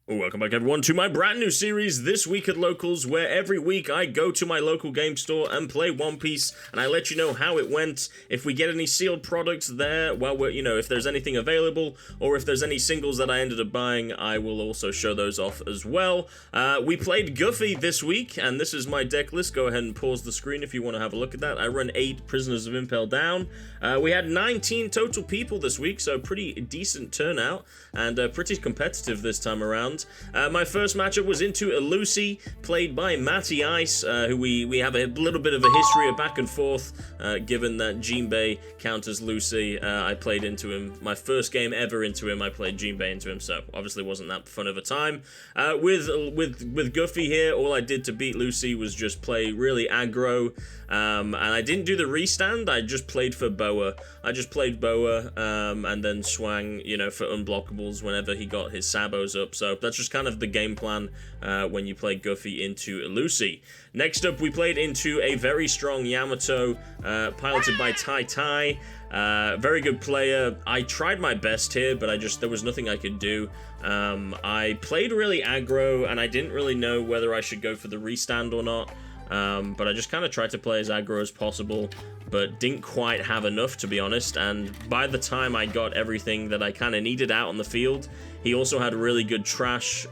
Welcome back everyone to my brand new series, This Week at Locals, where every week I go to my local game store and play One Piece, and I let you know how it went, if we get any sealed products there, well, if there's anything available, or if there's any singles that I ended up buying, I will also show those off as well. We played GUFFY this week, and this is my deck list. Go ahead and pause the screen if you want to have a look at that. I run 8 Prisoners of Impel Down. We had 19 total people this week, so pretty decent turnout, and pretty competitive this time around. My first matchup was into Lucy, played by Matty Ice, who we have a little bit of a history of back and forth, given that Jinbei counters Lucy. I played into him. My first game ever into him, I played Jinbei into him, so obviously wasn't that fun of a time. With GUFFY here, all I did to beat Lucy was just play really aggro, and I didn't do the restand, I just played for Boa. I just played Boa, and then swang, for unblockables whenever he got his sabos up, so that's just kind of the game plan when you play GUFFY into Lucy. Next up, we played into a very strong Yamato, piloted by Tai Tai. Very good player. I tried my best here, but there was nothing I could do. I played really aggro, and I didn't really know whether I should go for the restand or not. But I just kind of tried to play as aggro as possible, but didn't quite have enough, to be honest, and by the time I got everything that I kind of needed out on the field, he also had really good trashes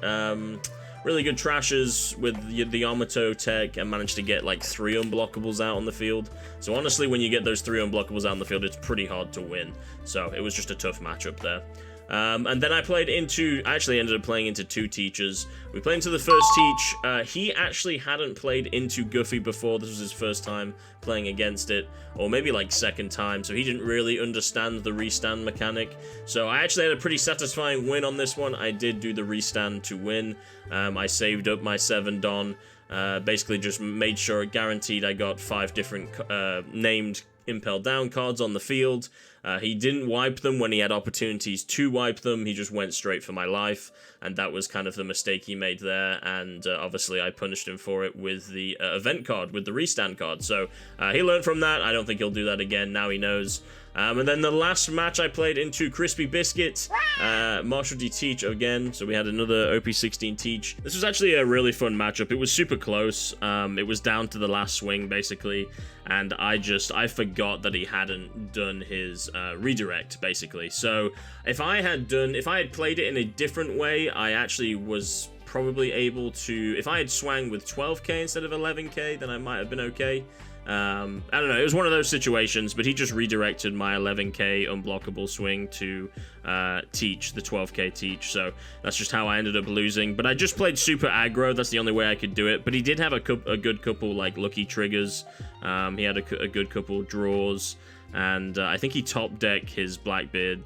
with the Yamato tech, and managed to get like 3 unblockables out on the field. So honestly, when you get those 3 unblockables out on the field, it's pretty hard to win. So it was just a tough matchup there. And then I actually ended up playing into 2 teachers. We played into the first teach. He actually hadn't played into GUFFY before. This was his first time playing against it, or maybe like second time, so he didn't really understand the restand mechanic. So I actually had a pretty satisfying win on this one. I did do the restand to win. I saved up my 7 Don, basically just made sure it guaranteed I got 5 different named Impel Down cards on the field. He didn't wipe them when he had opportunities to wipe them. He just went straight for my life, and that was kind of the mistake he made there, and obviously I punished him for it with the event card, with the restand card. So he learned from that. I don't think he'll do that again. Now he knows. And then the last match I played into Crispy Biscuit, Marshall D Teach again, so we had another OP-16 Teach. This was actually a really fun matchup. It was super close. It was down to the last swing, basically, and I forgot that he hadn't done his redirect, basically. So if I had played it in a different way, I actually was probably able to, if I had swang with 12k instead of 11k, then I might have been okay. I don't know, it was one of those situations, but he just redirected my 11k unblockable swing to teach, the 12k teach, so that's just how I ended up losing. But I just played super aggro, that's the only way I could do it, but he did have a good couple, like, lucky triggers. He had a good couple draws, and I think he top decked his Blackbeard,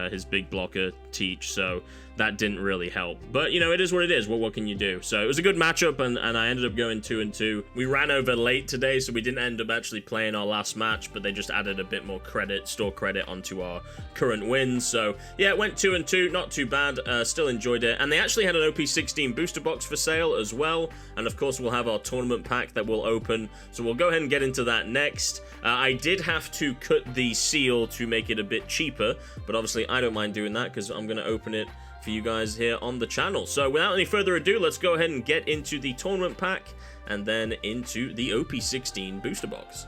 his big blocker teach, so that didn't really help. But, it is what it is. What can you do? So it was a good matchup, and I ended up going 2-2. We ran over late today, so we didn't end up actually playing our last match, but they just added a bit more store credit onto our current wins. So, yeah, it went 2-2. Not too bad. Still enjoyed it. And they actually had an OP-16 booster box for sale as well. And, of course, we'll have our tournament pack that will open. So we'll go ahead and get into that next. I did have to cut the seal to make it a bit cheaper, but obviously I don't mind doing that because I'm going to open it for you guys here on the channel. So without any further ado, let's go ahead and get into the tournament pack and then into the OP-16 booster box.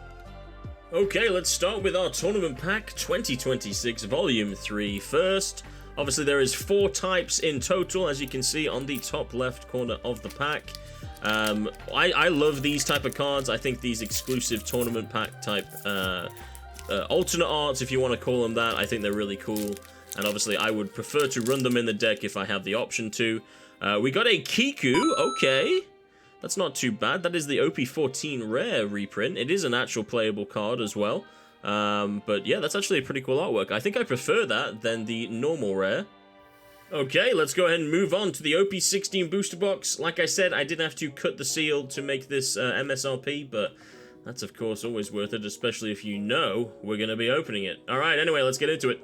Okay, let's start with our tournament pack 2026 volume 3 first. Obviously there is 4 types in total, as you can see on the top left corner of the pack. I love these type of cards. I think these exclusive tournament pack type alternate arts, if you want to call them that, I think they're really cool. And obviously, I would prefer to run them in the deck if I have the option to. We got a Kiku. Okay. That's not too bad. That is the OP-14 rare reprint. It is an actual playable card as well. But yeah, that's actually a pretty cool artwork. I think I prefer that than the normal rare. Okay, let's go ahead and move on to the OP-16 booster box. Like I said, I did have to cut the seal to make this MSRP, but that's, of course, always worth it, especially if you know we're going to be opening it. All right, anyway, let's get into it.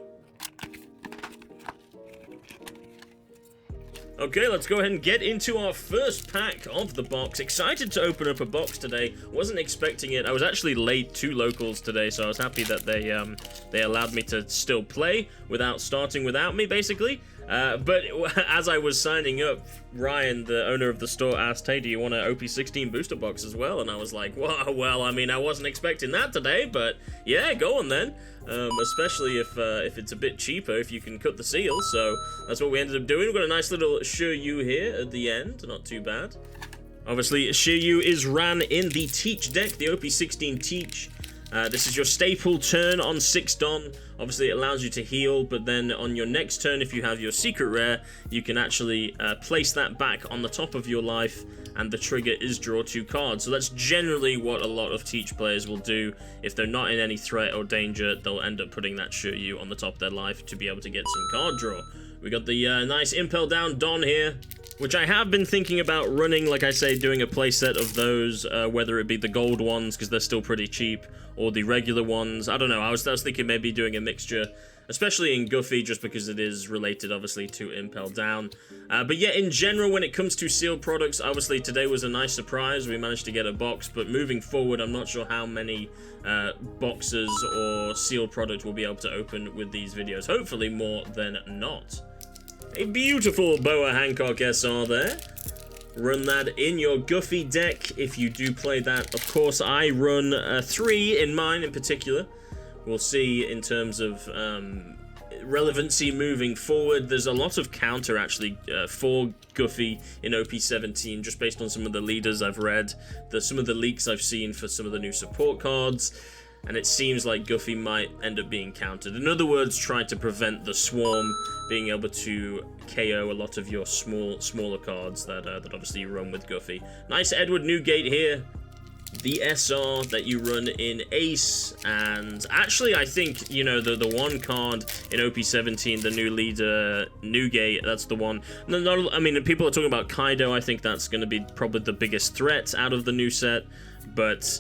Okay, let's go ahead and get into our first pack of the box. Excited to open up a box today. Wasn't expecting it. I was actually late to locals today, so I was happy that they allowed me to still play without starting without me, basically. But as I was signing up, Ryan, the owner of the store, asked, hey, do you want an OP-16 booster box as well? And I was like, well, I mean, I wasn't expecting that today, but yeah, go on then. Especially if it's a bit cheaper, if you can cut the seal. So that's what we ended up doing. We've got a nice little Shiryu here at the end, not too bad. Obviously, Shiryu is ran in the Teach deck, the OP-16 Teach. This is your staple turn on 6 Dom. Obviously, it allows you to heal, but then on your next turn, if you have your secret rare, you can actually place that back on the top of your life, and the trigger is draw 2 cards. So that's generally what a lot of Teach players will do. If they're not in any threat or danger, they'll end up putting that Shiryu on the top of their life to be able to get some card draw. We got the nice Impel Down Don here, which I have been thinking about running, like I say, doing a playset of those, whether it be the gold ones, because they're still pretty cheap, or the regular ones. I don't know, I was thinking maybe doing a mixture, especially in Guffy, just because it is related, obviously, to Impel Down. But yeah, in general, when it comes to sealed products, obviously today was a nice surprise. We managed to get a box, but moving forward, I'm not sure how many boxes or sealed product we'll be able to open with these videos. Hopefully more than not. A beautiful Boa Hancock SR there. Run that in your Guffy deck if you do play that. Of course, I run 3 in mine in particular. We'll see in terms of relevancy moving forward. There's a lot of counter, actually, for Guffy in OP-17, just based on some of the leaders I've read. Some of the leaks I've seen for some of the new support cards. And it seems like Guffy might end up being countered. In other words, try to prevent the Swarm being able to KO a lot of your smaller cards that obviously you run with Guffy. Nice Edward Newgate here. The SR that you run in Ace, and actually I think, you know, the one card in OP-17, the new leader, Newgate, that's the one. No, I mean, people are talking about Kaido. I think that's going to be probably the biggest threat out of the new set, but...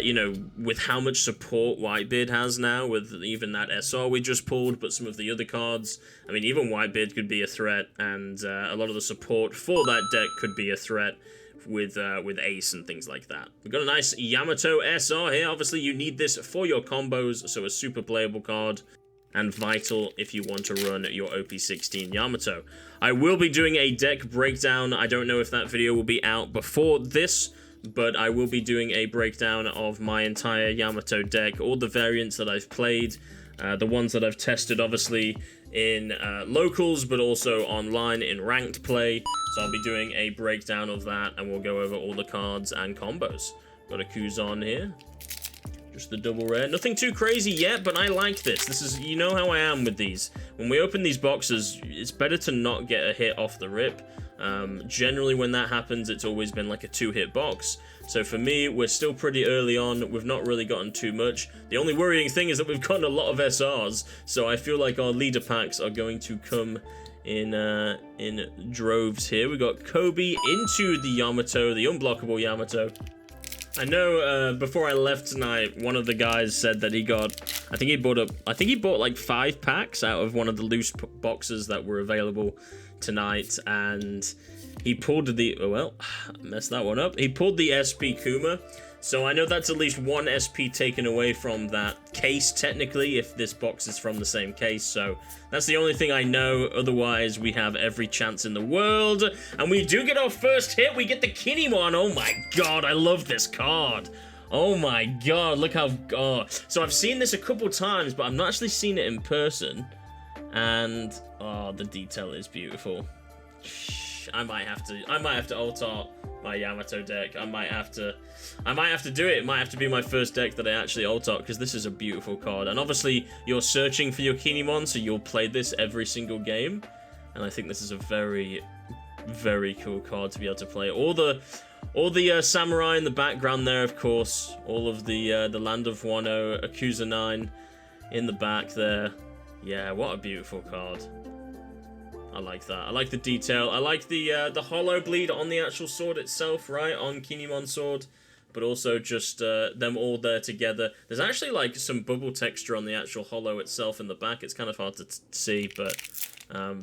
you know, with how much support Whitebeard has now, with even that SR we just pulled, but some of the other cards, I mean, even Whitebeard could be a threat, and a lot of the support for that deck could be a threat with Ace and things like that. We've got a nice Yamato SR here. Obviously, you need this for your combos, so a super playable card, and vital if you want to run your OP-16 Yamato. I will be doing a deck breakdown. I don't know if that video will be out before this, but I will be doing a breakdown of my entire Yamato deck, all the variants that I've played, the ones that I've tested, obviously, in locals, but also online in ranked play. So I'll be doing a breakdown of that, and we'll go over all the cards and combos. Got a Kuzan here. Just the double rare. Nothing too crazy yet, but I like this. This is, you know how I am with these. When we open these boxes, it's better to not get a hit off the rip. Generally when that happens, it's always been like a 2-hit box. So for me, we're still pretty early on. We've not really gotten too much. The only worrying thing is that we've gotten a lot of SRs. So I feel like our leader packs are going to come in droves here. We got Kobe into the Yamato, the unblockable Yamato. I know before I left tonight, one of the guys said that he got, I think he bought like 5 packs out of one of the loose boxes that were available tonight, and he pulled the, oh well, messed that one up. He pulled the SP Kuma, so I know that's at least 1 SP taken away from that case, technically, if this box is from the same case, so that's the only thing I know. Otherwise, we have every chance in the world, and we do get our first hit. We get the Kinemon. Oh my god, I love this card. Oh my god, look how, so I've seen this a couple times, but I've not actually seen it in person, and, oh, the detail is beautiful. I might have to alt-art my Yamato deck. I might have to do it. It might have to be my first deck that I actually alt-art, because this is a beautiful card. And obviously, you're searching for your Kinemon, so you'll play this every single game. And I think this is a very, very cool card to be able to play. All the samurai in the background there, of course. All of the Land of Wano, Akusa 9 in the back there. Yeah, what a beautiful card. I like that. I like the detail. I like the hollow bleed on the actual sword itself, right? On Kinemon sword. But also just them all there together. There's actually like some bubble texture on the actual hollow itself in the back. It's kind of hard to see, but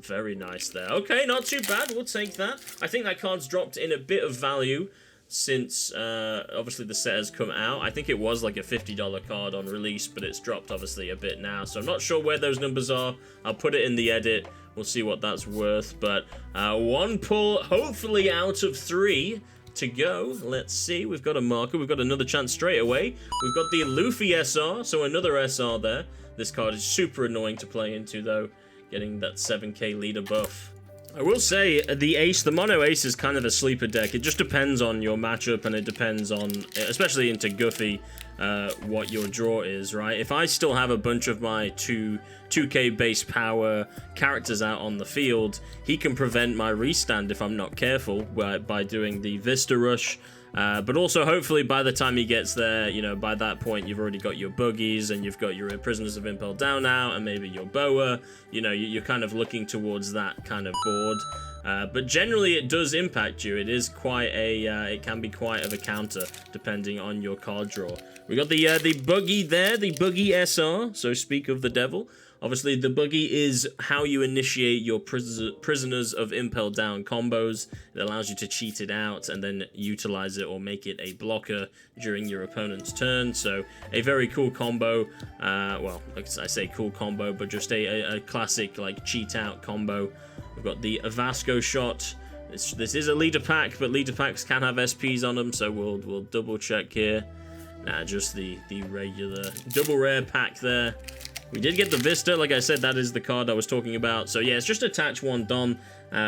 very nice there. Okay, not too bad. We'll take that. I think that card's dropped in a bit of value since obviously the set has come out. I think it was like a $50 card on release, but it's dropped obviously a bit now. So I'm not sure where those numbers are. I'll put it in the edit We'll see what that's worth. But one pull, hopefully out of 3 to go. Let's see. We've got a marker. We've got another chance straight away. We've got the Luffy SR, so another SR there. This card is super annoying to play into, though, getting that 7k leader buff. I will say, the mono ace is kind of a sleeper deck. It just depends on your matchup, and it depends on, especially into Guffy, what your draw is, right? If I still have a bunch of my 2k base power characters out on the field, he can prevent my restand if I'm not careful by doing the Vista Rush. But also, hopefully, by the time he gets there, you know, by that point, you've already got your buggies, and you've got your Prisoners of Impel Down out, and maybe your Boa. You know, you're kind of looking towards that kind of board. But generally, it does impact you. It is quite it can be quite of a counter, depending on your card draw. We got the buggy there, the buggy SR, so speak of the devil. Obviously, the buggy is how you initiate your Prisoners of Impel Down combos. It allows you to cheat it out and then utilize it or make it a blocker during your opponent's turn. So, a very cool combo. Well, like I say cool combo, but just a classic, like, cheat out combo. We've got the Vasco shot. This is a leader pack, but leader packs can have SPs on them, so we'll double check here. Nah, just the regular double rare pack there. We did get the Vista, like I said, that is the card I was talking about. So yeah, it's just attach 1 Don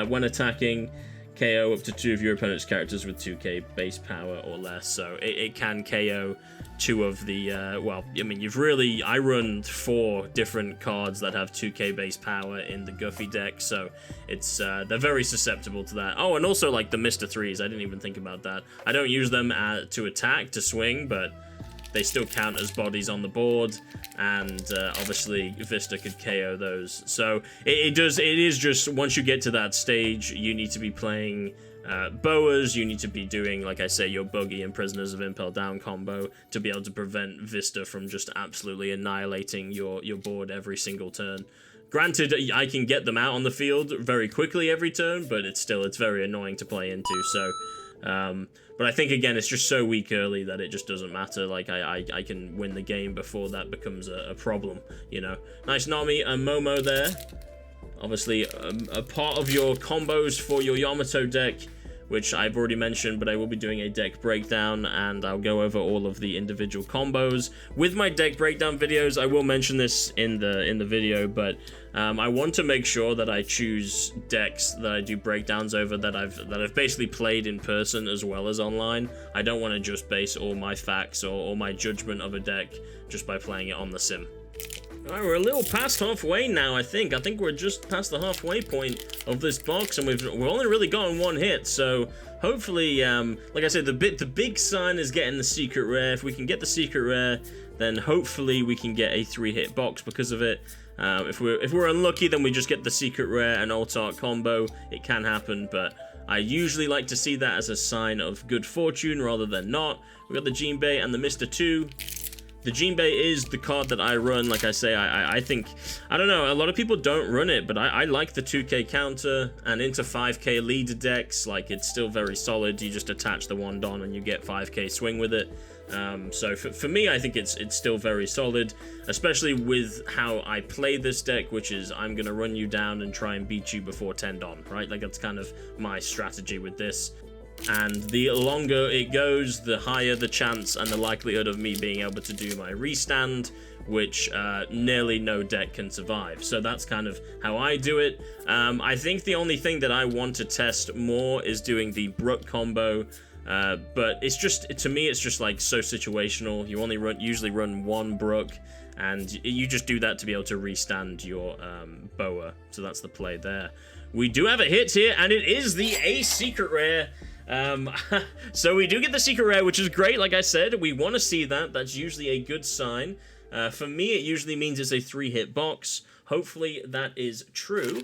when attacking, KO up to 2 of your opponent's characters with 2k base power or less. So it can KO 2 of the, well, I mean, I run 4 different cards that have 2k base power in the Guffy deck, so it's, they're very susceptible to that. Oh, and also, like, the Mr. 3s, I didn't even think about that. I don't use them to attack, to swing, but they still count as bodies on the board, and obviously Vista could KO those. So it is just, once you get to that stage, you need to be playing Boas, you need to be doing, like I say, your Buggy and Prisoners of Impel Down combo to be able to prevent Vista from just absolutely annihilating your board every single turn. Granted, I can get them out on the field very quickly every turn, but it's very annoying to play into, so... but I think, again, it's just so weak early that it just doesn't matter. Like, I can win the game before that becomes a problem, you know. Nice Nami and Momo there. Obviously, a part of your combos for your Yamato deck, which I've already mentioned, but I will be doing a deck breakdown, and I'll go over all of the individual combos. With my deck breakdown videos, I will mention this in the video, but I want to make sure that I choose decks that I do breakdowns over that I've basically played in person as well as online. I don't want to just base all my facts or my judgment of a deck just by playing it on the sim. Alright, we're a little past halfway now, I think. I think we're just past the halfway point of this box, and we've only really gotten 1 hit, so hopefully, like I said, the big sign is getting the secret rare. If we can get the secret rare, then hopefully we can get a 3-hit box because of it. If we're unlucky, then we just get the secret rare and alt art combo. It can happen, but I usually like to see that as a sign of good fortune rather than not. We got the Jinbei and the Mr. 2. The Jinbei is the card that I run. Like I say, I think, I don't know, a lot of people don't run it, but I like the 2k counter, and into 5k leader decks, like, it's still very solid. You just attach the 1 Don and you get 5k swing with it. So for me, I think it's still very solid, especially with how I play this deck, which is I'm going to run you down and try and beat you before 10 Don, right? Like, that's kind of my strategy with this. And the longer it goes, the higher the chance and the likelihood of me being able to do my restand, which nearly no deck can survive. So that's kind of how I do it. I think the only thing that I want to test more is doing the Brook combo. But it's just, to me, it's just like so situational. You only usually run 1 Brook, and you just do that to be able to restand your Boa. So that's the play there. We do have a hit here, and it is the Ace Secret Rare. So we do get the secret rare, which is great. Like I said, we want to see that. That's usually a good sign. For me, it usually means it's a 3-hit box. Hopefully that is true.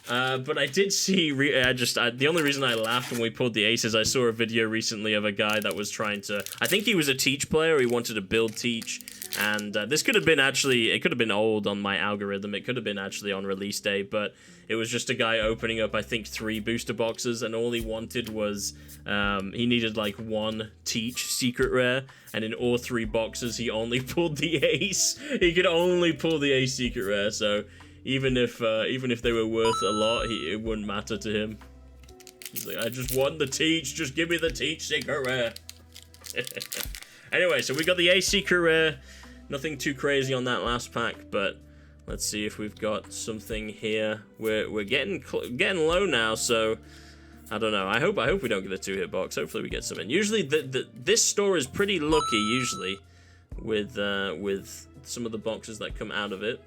But I did see, the only reason I laughed when we pulled the aces, I saw a video recently of a guy that was trying to, I think he was a Teach player, he wanted to build Teach, and this could have been actually, it could have been old on my algorithm, it could have been actually on release day, but it was just a guy opening up, I think, 3 booster boxes, and all he wanted was, he needed like 1 Teach secret rare, and in all 3 boxes he only pulled the ace. He could only pull the ace secret rare, so Even if they were worth a lot, it wouldn't matter to him. He's like, I just want the teach. Just give me the teach secret rare. Anyway, so we got the AC secret rare. Nothing too crazy on that last pack, but let's see if we've got something here. We're getting low now, so I don't know. I hope we don't get a 2-hit box. Hopefully we get some in. Usually this store is pretty lucky usually with some of the boxes that come out of it.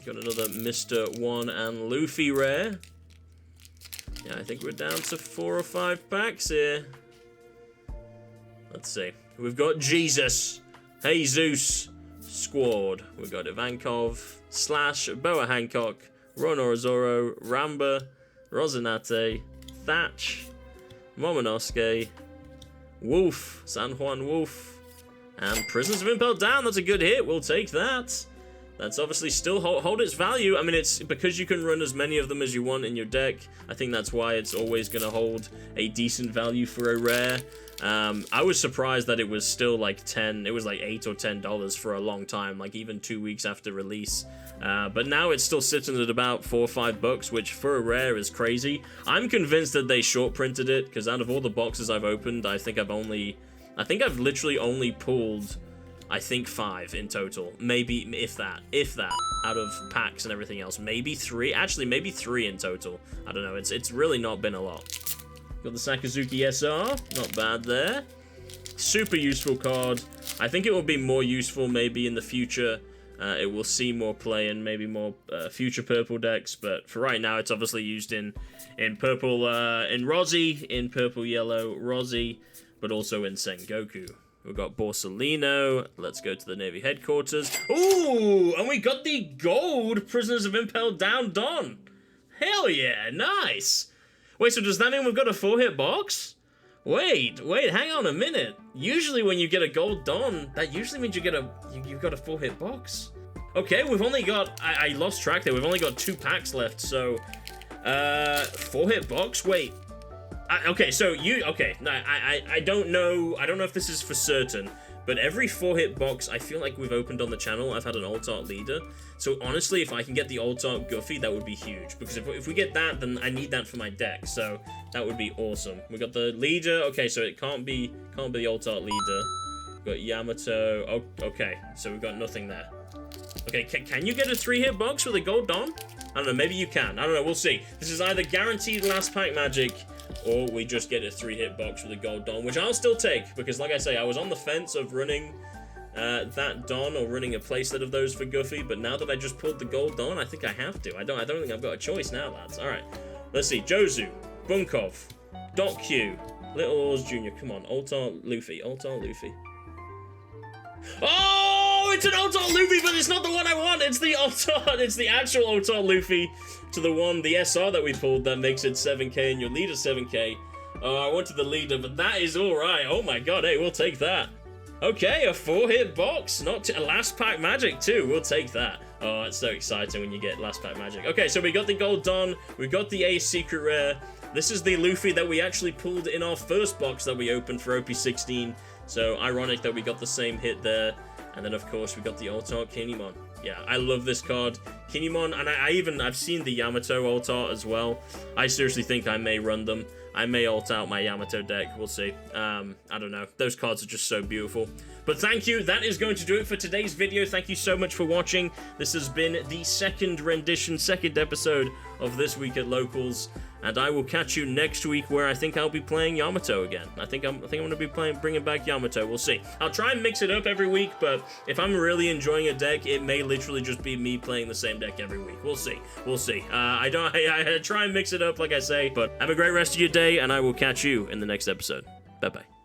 Got another Mr. 1 and Luffy rare. Yeah, I think we're down to 4 or 5 packs here. Let's see. We've got Jesus, Jesus, Squad. We've got Ivankov, Slash, Boa Hancock, Ron Orozoro, Ramba, Rosinate, Thatch, Momonosuke, Wolf, San Juan Wolf, and Prisoners of Impel Down. That's a good hit. We'll take that. That's obviously still hold its value. I mean, it's because you can run as many of them as you want in your deck. I think that's why it's always going to hold a decent value for a rare. I was surprised that it was still like it was like $8 or $10 for a long time, like even 2 weeks after release. But now it's still sitting at about $4 or $5, which for a rare is crazy. I'm convinced that they short printed it, because out of all the boxes I've opened, I think I've literally only pulled, I think 5 in total, maybe if that, out of packs and everything else. Maybe 3, actually maybe 3 in total. I don't know, it's really not been a lot. Got the Sakazuki SR, not bad there. Super useful card. I think it will be more useful maybe in the future. It will see more play in maybe more future purple decks, but for right now it's obviously used in purple, in Rosy, in purple yellow Rosy, but also in Sengoku. We've got Borsalino. Let's go to the Navy headquarters. Ooh, and we got the gold Prisoners of Impel Down Don. Hell yeah, nice. Wait, so does that mean we've got a 4-hit box? Wait, hang on a minute. Usually when you get a gold Don, that usually means you've got a 4-hit box. Okay, we've only got, I lost track there. We've only got 2 packs left, so 4-hit box. Wait. Okay, so I don't know if this is for certain, but every 4-hit box I feel like we've opened on the channel, I've had an alt art leader. So honestly, if I can get the alt art Guffy, that would be huge, because if we get that, then I need that for my deck, so that would be awesome. We got the leader. Okay, so it can't be the alt art leader. We've got Yamato. Oh, okay, so we've got nothing there. Okay, can you get a 3-hit box with a gold Don? I don't know, maybe you can. I don't know, we'll see. This is either guaranteed last pack magic, or we just get a 3-hit box with a gold Don, which I'll still take, because like I say, I was on the fence of running that Don or running a playset of those for Guffy, but now that I just pulled the gold Don, I think I have to. I don't think I've got a choice now, lads. Alright, let's see. Jozu, Bunkov, Doc Q, Little Oars Jr., come on, Altar Luffy, Oh, it's an Altar Luffy, but it's not the one I want. It's the actual Altar Luffy to the SR that we pulled that makes it 7k and your leader 7k. I wanted the leader, but that is alright. Oh my god, hey, we'll take that. Okay, a 4-hit box, not a last pack magic too. We'll take that. Oh, it's so exciting when you get last pack magic. Okay, so we got the gold Don, we got the Ace secret rare. This is the Luffy that we actually pulled in our first box that we opened for OP-16. So ironic that we got the same hit there. And then of course we got the alt art Kinemon. Yeah, I love this card. Kinemon, and I've seen the Yamato alt art as well. I seriously think I may run them. I may alt out my Yamato deck, we'll see. I don't know. Those cards are just so beautiful. But thank you, that is going to do it for today's video. Thank you so much for watching. This has been the second episode of This Week at Locals. And I will catch you next week, where I think I'll be playing Yamato again. I think I'm going to be bringing back Yamato. We'll see. I'll try and mix it up every week, but if I'm really enjoying a deck, it may literally just be me playing the same deck every week. We'll see. We'll see. I try and mix it up, like I say. But have a great rest of your day, and I will catch you in the next episode. Bye-bye.